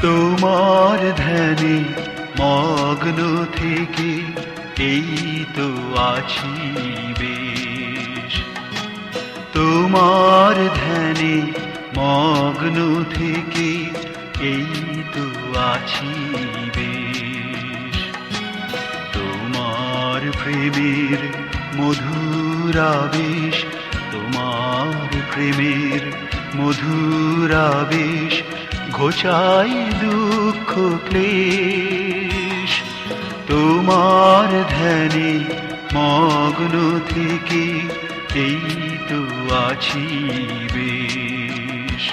তোমার ধ্যানে মগ্ন থেকে এই তো আছি বেশ। তোমার ধ্যানে মগ্ন থেকে এই তো আছি বেশ। তোমার প্রেমের মধুর আবেশ, তোমার প্রেমের মধুর আবেশ ঘোচাই দুঃখ ক্লেশ। তোমার ধ্যানে মগ্ন থেকে এই তো আছি বেশ।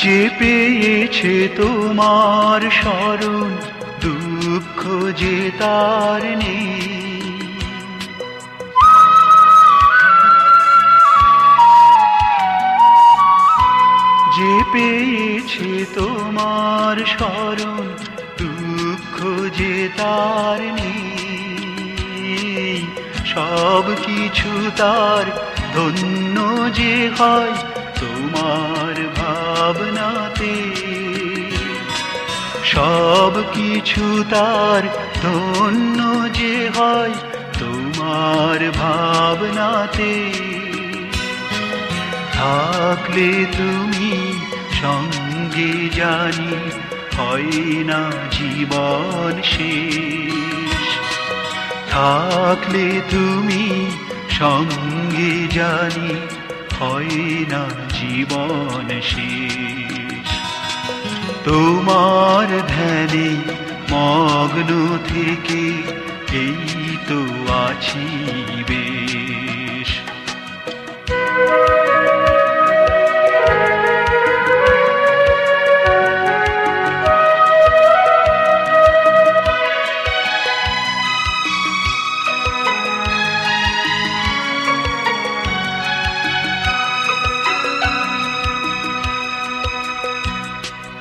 যে পেয়েছে তোমার স্মরণ, দুঃখ যে তার নেই। যে পেয়েছে তোমার স্মরণ, দুঃখ যে তার নেই। সব কিছু তার ধন্য যে হয় তোমার ভাবনাতে। সব কিছু তার ধন্য যে হয় তোমার ভাবনাতে। থাকলে তুমি সঙ্গে জানি হয় না জীবন শেষ। থাকলে তুমি সঙ্গে জানি হয় না জীবন শেষ। তোমার ধ্যানে মগ্ন থেকে এই তো আছি বেশ।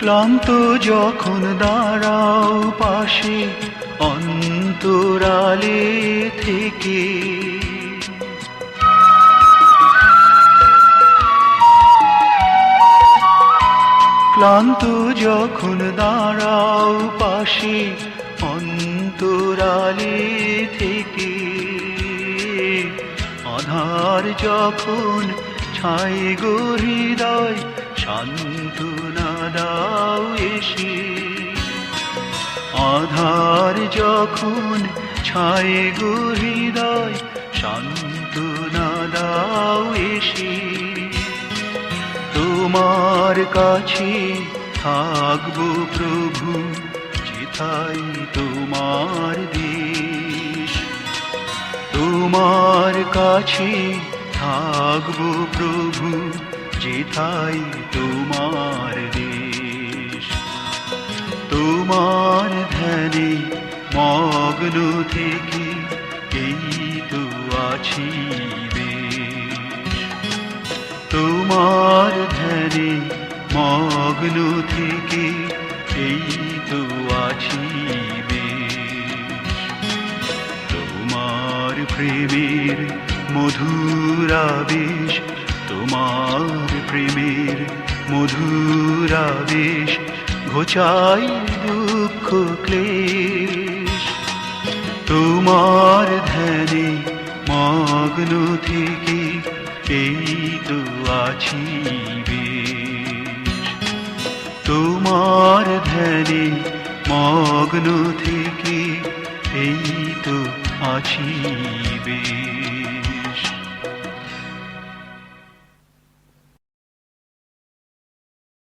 ক্লান্ত যখন দাঁড়াও পাশে অন্তরালে থেকে, ক্লান্ত যখন দাঁড়াও পাশে অন্তরালে থেকে। আধার যখন ছায় গো হৃদয় সান্ত্বনা দাও এসে। আধার যখন ছায় গো হৃদয় সান্ত্বনা দাও এসে। তোমার কাছে থাকবো প্রভু যেথায় তোমার দেশ। তোমার কাছে থাকবো প্রভু যেথায় তোমার দেশ। তোমার ধ্যানে মগ্ন থেকে এই তো আছি বেশ। তোমার ধ্যানে মগ্ন থেকে এই তো আছি বেশ। তোমার প্রেমের মধুর আবেশ, তোমার প্রেমের মধুর আবেশ ঘোচাই দুঃখ ক্লেশ। তোমার ধ্যানে মগ্ন থেকে এই তো আছি বেশ। তোমার ধ্যানে মগ্ন থেকে এই তো আছি বেশ।